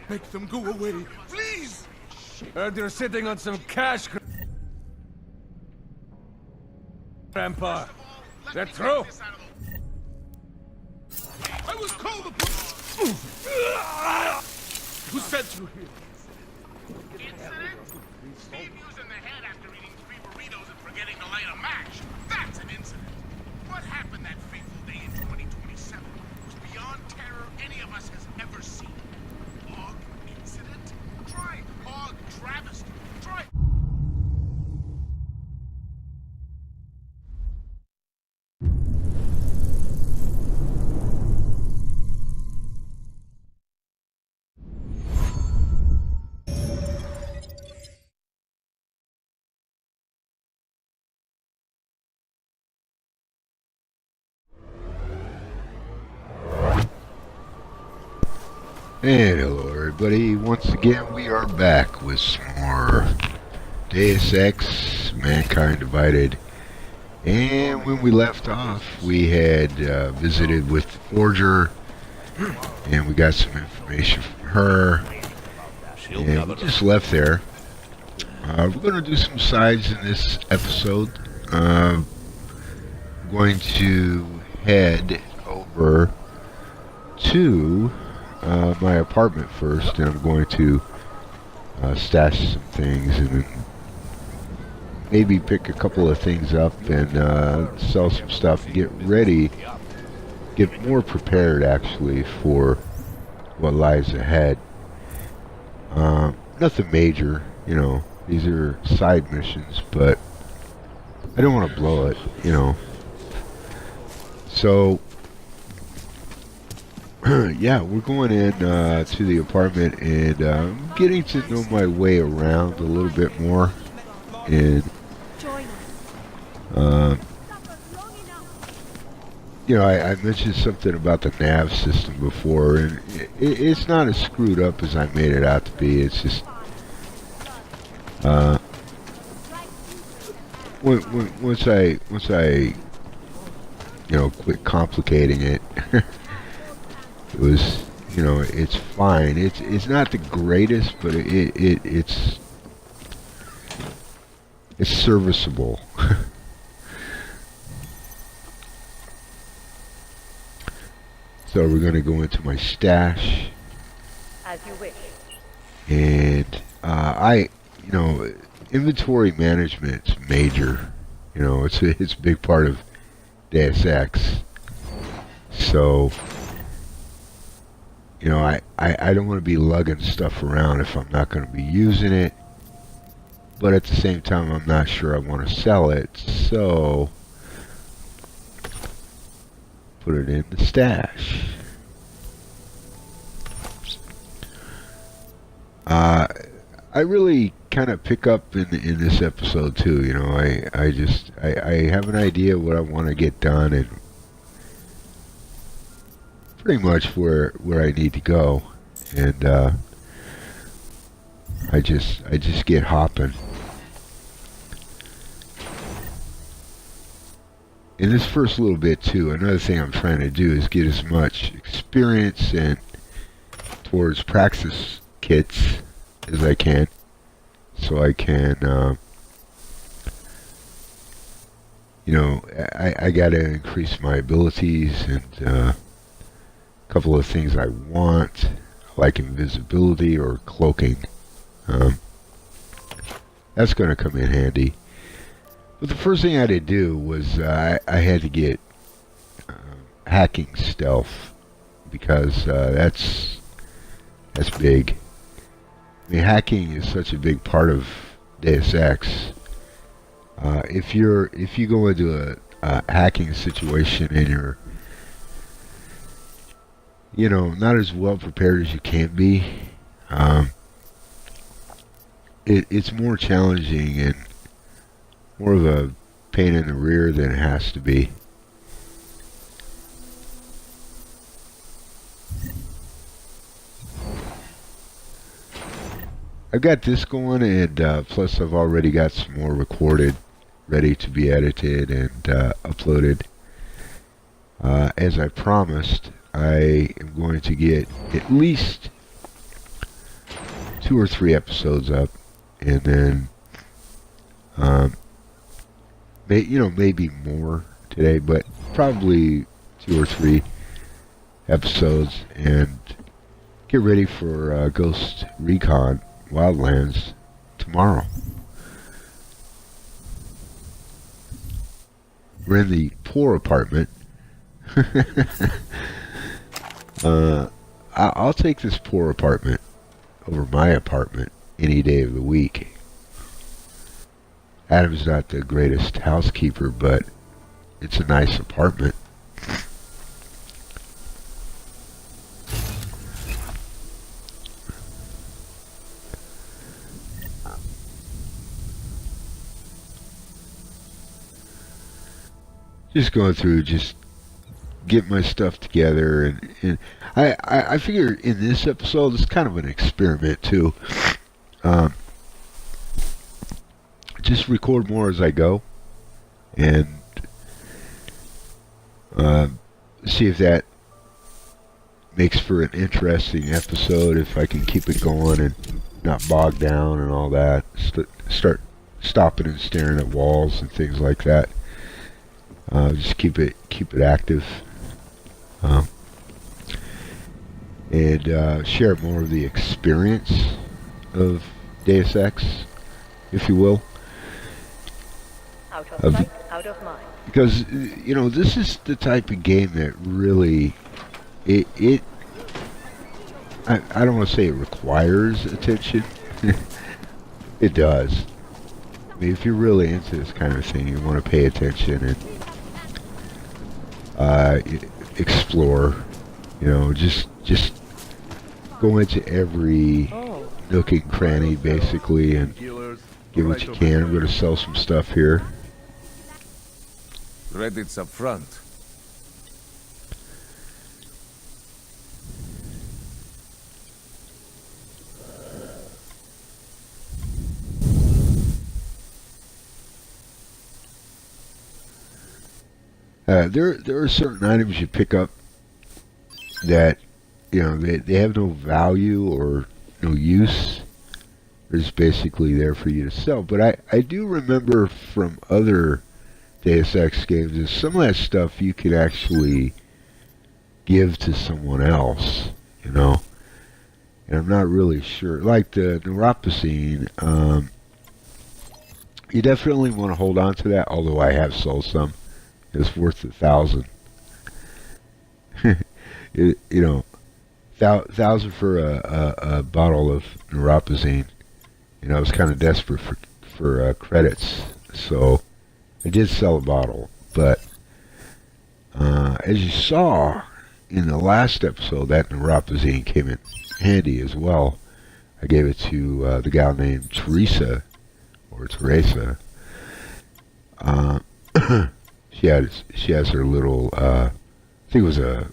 Make them go away, please! Heard you're sitting on some cash, Grandpa. That true? I was called upon. Who sent you here? Incident? Steve using the head after eating 3 burritos and forgetting to light a match. That's an incident. What happened that fateful day in 2027 was beyond terror any of us has ever seen. Hog incident? Try hog travesty. Try... And hello everybody, once again we are back with some more Deus Ex, Mankind Divided. And when we left off, we had visited with the Forger, and we got some information from her, and we just left there. We're going to do some sides in this episode. I'm going to head over to my apartment first, and I'm going to stash some things and then maybe pick a couple of things up and sell some stuff and get ready, get more prepared actually for what lies ahead. Nothing major, you know, these are side missions, but I don't want to blow it, you know. So yeah, we're going in to the apartment, and I'm getting to know my way around a little bit more. And you know, I mentioned something about the nav system before, and it's not as screwed up as I made it out to be. It's just once I you know, quit complicating it. It was, you know, it's fine. It's not the greatest, but it's serviceable. So we're gonna go into my stash. As you wish. And you know, inventory management's major. You know, it's a big part of Deus Ex. So, you know, I don't want to be lugging stuff around if I'm not going to be using it. But at the same time, I'm not sure I want to sell it. So, put it in the stash. I really kind of pick up in this episode too. You know, I have an idea what I want to get done and pretty much where I need to go, and I just get hopping. In this first little bit too, another thing I'm trying to do is get as much experience and towards praxis kits as I can, so I can you know, I gotta increase my abilities, and couple of things I want, like invisibility or cloaking. That's going to come in handy. But the first thing I had to do was I had to get hacking stealth, because that's big. I mean, hacking is such a big part of Deus Ex. If you go into a hacking situation and you're, you know, not as well prepared as you can be, it's more challenging and more of a pain in the rear than it has to be. I've got this going, and plus I've already got some more recorded, ready to be edited and uploaded. As I promised, I am going to get at least 2 or 3 episodes up, and then maybe more today, but probably 2 or 3 episodes, and get ready for Ghost Recon Wildlands tomorrow. We're in the poor apartment. I'll take this poor apartment over my apartment any day of the week. Adam's not the greatest housekeeper, but it's a nice apartment. Just going through, just get my stuff together, and I figure in this episode it's kind of an experiment too. Just record more as I go, and see if that makes for an interesting episode, if I can keep it going and not bog down and all that. Start stopping and staring at walls and things like that. Just keep it active, and share more of the experience of Deus Ex, if you will. Out of sight, out of mind. Because this is the type of game that really I don't want to say it requires attention. It does. I mean, if you're really into this kind of thing, you want to pay attention and explore, just go into every nook and cranny basically and get what you can. I'm going to sell some stuff here. Credits up front. There are certain items you pick up that they have no value or no use. They're just basically there for you to sell. But I do remember from other Deus Ex games is some of that stuff you could actually give to someone else, and I'm not really sure. Like the neuropazine, you definitely want to hold on to that, although I have sold some. It's worth 1,000. $1,000 for a bottle of neuropazine. I was kind of desperate for credits, so I did sell a bottle. But as you saw in the last episode, that neuropazine came in handy as well. I gave it to the gal named Teresa. She has her little, I think it was a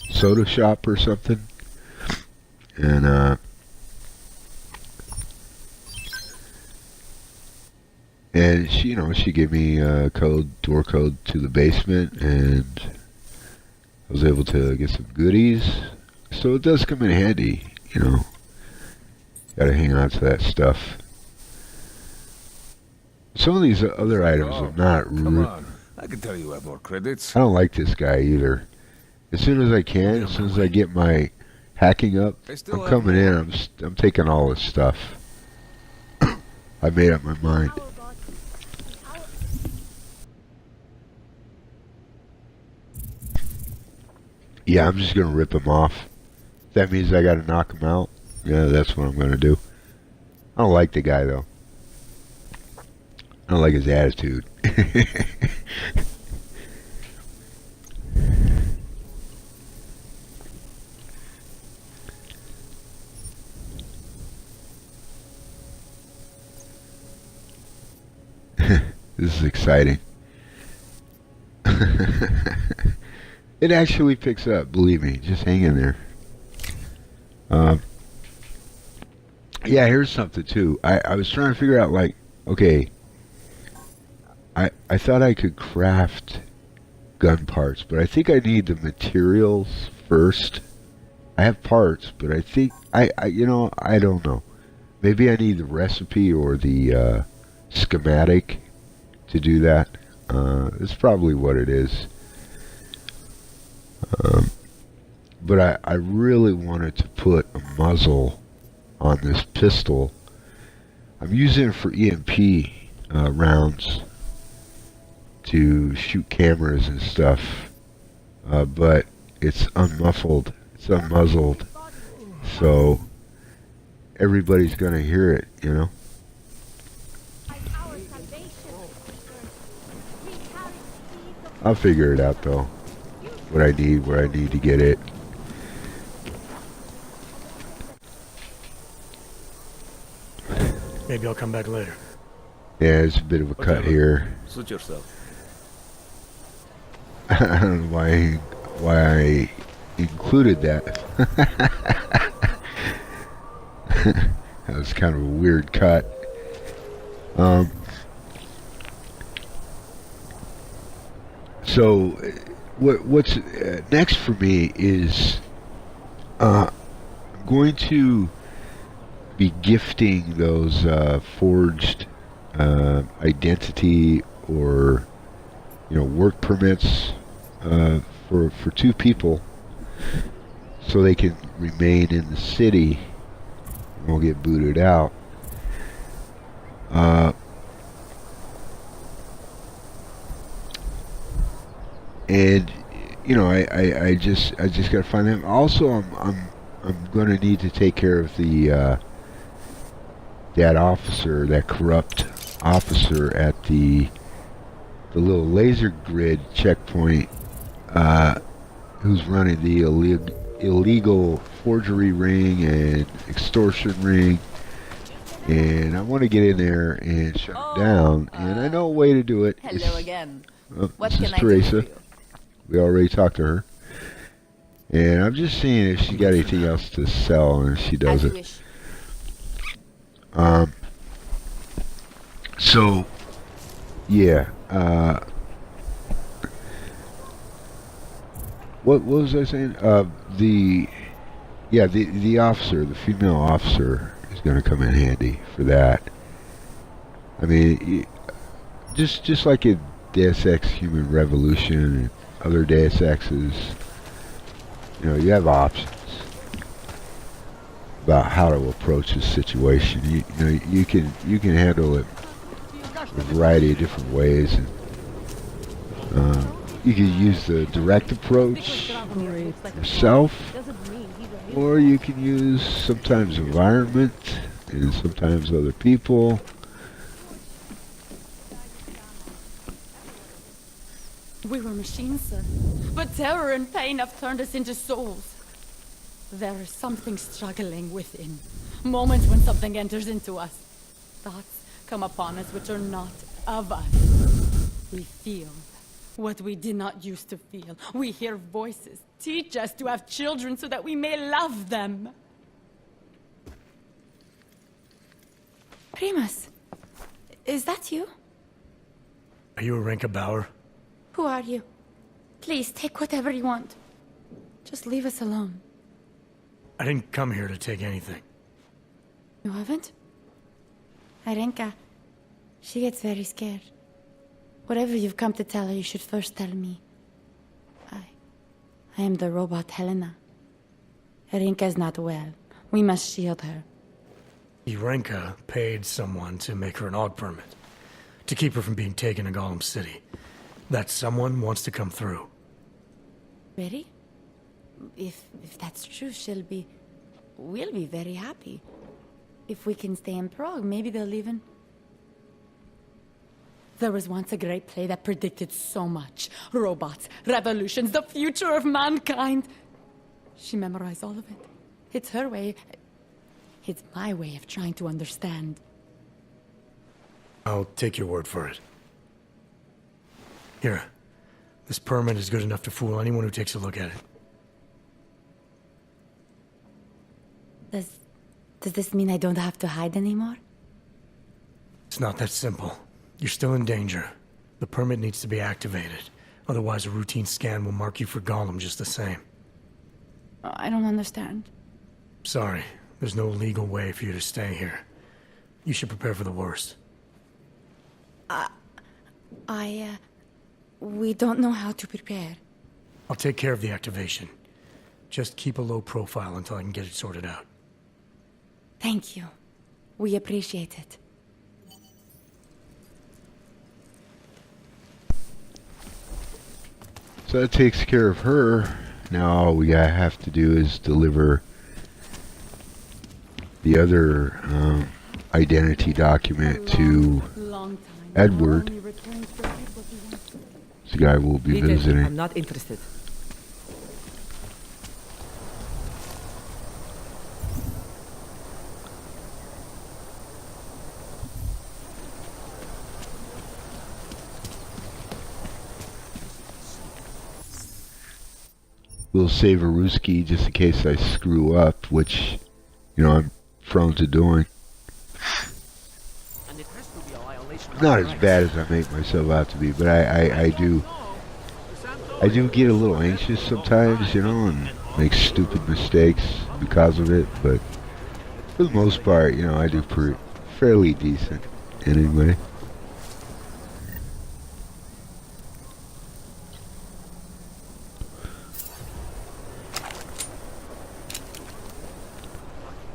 soda shop or something, and she gave me a door code to the basement, and I was able to get some goodies. So it does come in handy, Gotta hang on to that stuff. Some of these other items are not Come on. I can tell you have more credits. I don't like this guy either. As soon as I can, as soon as I get my hacking up, I'm coming in. I'm taking all this stuff. I made up my mind. Yeah, I'm just gonna rip him off. That means I gotta knock him out. Yeah, that's what I'm gonna do. I don't like the guy though. I don't like his attitude. This is exciting. It actually picks up, believe me. Just hang in there. Yeah, here's something too. I was trying to figure out, like, okay, I thought I could craft gun parts, but I think I need the materials first. I have parts, but I think you know, I don't know. Maybe I need the recipe or the schematic to do that. It's probably what it is. But I really wanted to put a muzzle on this pistol. I'm using it for EMP rounds to shoot cameras and stuff, but it's unmuffled, it's unmuzzled, so everybody's gonna hear it, you know. I'll figure it out though. What I need, where I need to get it. Maybe I'll come back later. Yeah, there's a bit of a cut here. Suit yourself. I don't know why I included that. That was kind of a weird cut. So what's next for me is I'm going to be gifting those forged identity or, you know, work permits for 2 people, so they can remain in the city and won't get booted out. And you know, I just gotta find them. Also, I'm gonna need to take care of the that officer, that corrupt officer at the little laser grid checkpoint, who's running the illegal forgery ring and extortion ring. And I want to get in there and shut it down. And I know a way to do it. Hello again. What This is can I do Teresa. for you? We already talked to her. And I'm just seeing if she got anything else to sell, and if she As does you it. wish. So, yeah. What was I saying? The officer, the female officer, is going to come in handy for that. I mean, just like in Deus Ex Human Revolution and other Deus Exes, you know, you have options about how to approach a situation. You know, you can handle it a variety of different ways. And, you can use the direct approach yourself, or you can use sometimes environment and sometimes other people. We were machines, sir. But terror and pain have turned us into souls. There is something struggling within. Moments when something enters into us. Thoughts come upon us which are not of us. We feel what we did not used to feel. We hear voices. Teach us to have children so that we may love them. Primus, is that you? Are you Arinka Bauer? Who are you? Please, take whatever you want. Just leave us alone. I didn't come here to take anything. You haven't? Arenka, she gets very scared. Whatever you've come to tell her, you should first tell me. I am the robot Helena. Arenka is not well. We must shield her. Arinka paid someone to make her an AUG permit, to keep her from being taken to Gollum City. That someone wants to come through. Really? If that's true, we'll be very happy. If we can stay in Prague, maybe they'll even... There was once a great play that predicted so much. Robots, revolutions, the future of mankind. She memorized all of it. It's her way. It's my way of trying to understand. I'll take your word for it. Here, this permit is good enough to fool anyone who takes a look at it. Does this mean I don't have to hide anymore? It's not that simple. You're still in danger. The permit needs to be activated. Otherwise, a routine scan will mark you for Gollum just the same. I don't understand. Sorry, there's no legal way for you to stay here. You should prepare for the worst. We don't know how to prepare. I'll take care of the activation. Just keep a low profile until I can get it sorted out. Thank you. We appreciate it. So that takes care of her. Now all we have to do is deliver the other identity document to Edward. This guy will be visiting. I'm not interested. We'll save a Ruski just in case I screw up, which, you know, I'm prone to doing. Not as bad as I make myself out to be, but I do get a little anxious sometimes, you know, and make stupid mistakes because of it, but for the most part, you know, I do fairly decent anyway.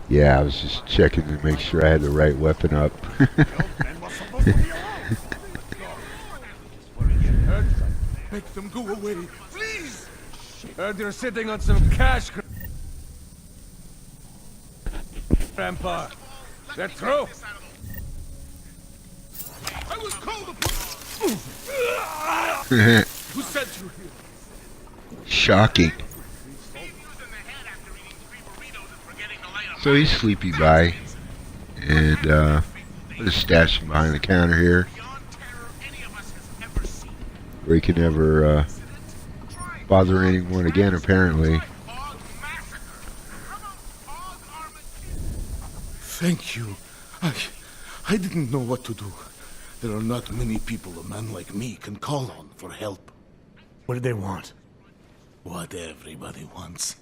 Yeah, I was just checking to make sure I had the right weapon up. Make them go away, please! Heard you're sitting on some cash, Grandpa. That true? I was called upon. Who sent you here? Shocking. So he's sleepy by, and I'll just stash him behind the counter here, where he can never bother anyone again, apparently. Thank you. I didn't know what to do. There are not many people a man like me can call on for help. What did they want? What everybody wants.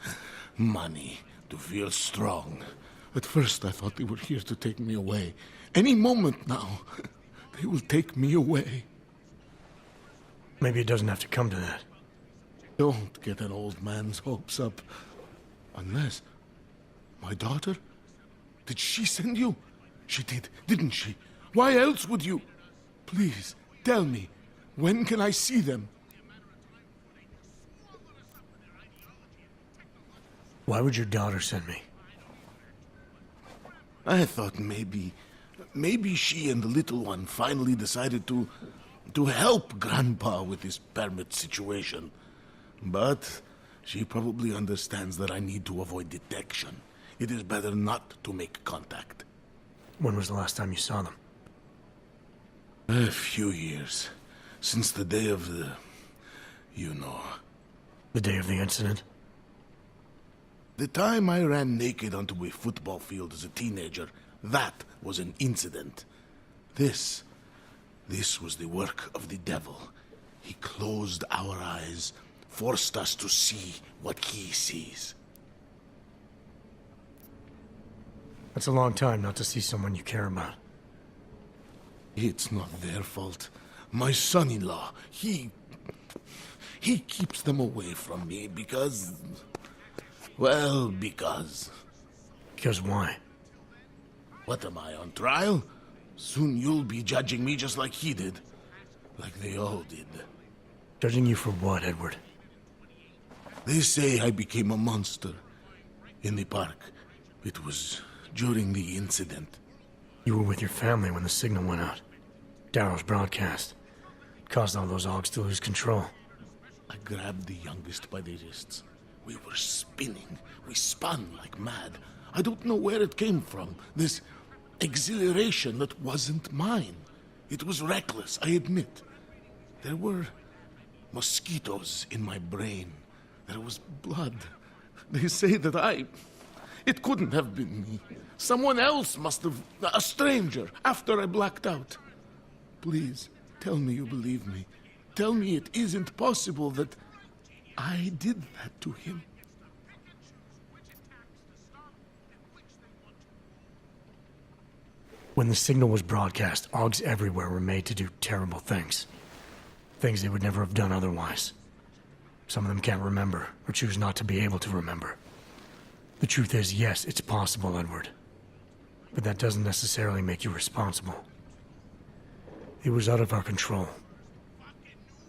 Money. To feel strong. At first I thought they were here to take me away. Any moment now, they will take me away. Maybe it doesn't have to come to that. Don't get an old man's hopes up. Unless... My daughter? Did she send you? She did, didn't she? Why else would you... Please, tell me. When can I see them? Why would your daughter send me? I thought maybe she and the little one finally decided to help Grandpa with his permit situation. But she probably understands that I need to avoid detection. It is better not to make contact. When was the last time you saw them? A few years. Since the day of the... you know. The day of the incident? The time I ran naked onto a football field as a teenager, that was an incident. This was the work of the devil. He closed our eyes, forced us to see what he sees. That's a long time not to see someone you care about. It's not their fault. My son-in-law, he keeps them away from me because... Well, because... Because why? What am I, on trial? Soon you'll be judging me just like he did. Like they all did. Judging you for what, Edward? They say I became a monster. In the park. It was during the incident. You were with your family when the signal went out. Darrow's broadcast. It caused all those Augs to lose control. I grabbed the youngest by the wrists. We were spinning. We spun like mad. I don't know where it came from. This exhilaration that wasn't mine. It was reckless, I admit. There were mosquitoes in my brain. There was blood. They say that it couldn't have been me. Someone else must have... A stranger, after I blacked out. Please, tell me you believe me. Tell me it isn't possible that I did that to him. When the signal was broadcast, AUGs everywhere were made to do terrible things. Things they would never have done otherwise. Some of them can't remember, or choose not to be able to remember. The truth is, yes, it's possible, Edward. But that doesn't necessarily make you responsible. It was out of our control.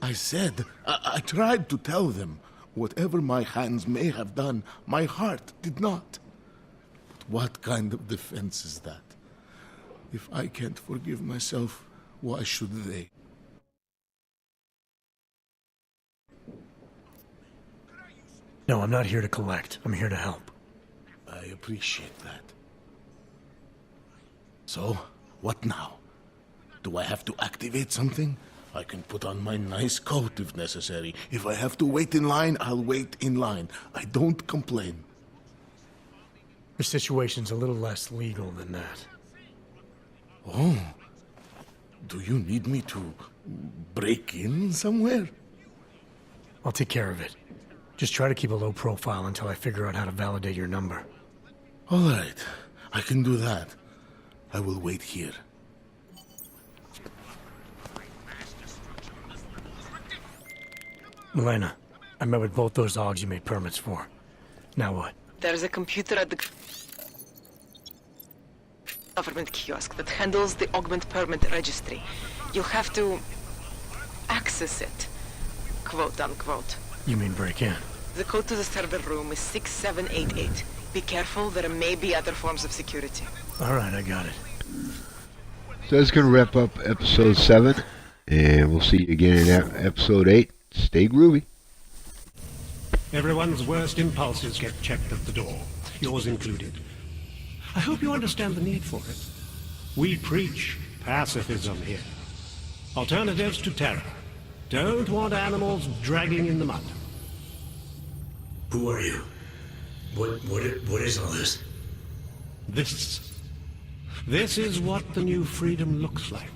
I said, I tried to tell them. Whatever my hands may have done, my heart did not. But what kind of defense is that? If I can't forgive myself, why should they? No, I'm not here to collect. I'm here to help. I appreciate that. So, what now? Do I have to activate something? I can put on my nice coat if necessary. If I have to wait in line, I'll wait in line. I don't complain. The situation's a little less legal than that. Oh. Do you need me to break in somewhere? I'll take care of it. Just try to keep a low profile until I figure out how to validate your number. All right. I can do that. I will wait here. Milena, I met with both those AUGs you made permits for. Now what? There's a computer at the government kiosk that handles the augment permit registry. You'll have to access it, quote unquote. You mean break in? The code to the server room is 6788. Be careful, there may be other forms of security. Alright, I got it. So that's going to wrap up episode 7. And we'll see you again in episode 8. Stay groovy. Everyone's worst impulses get checked at the door, yours included. I hope you understand the need for it. We preach pacifism here. Alternatives to terror. Don't want animals dragging in the mud. Who are you? What is all this? This is what the new freedom looks like.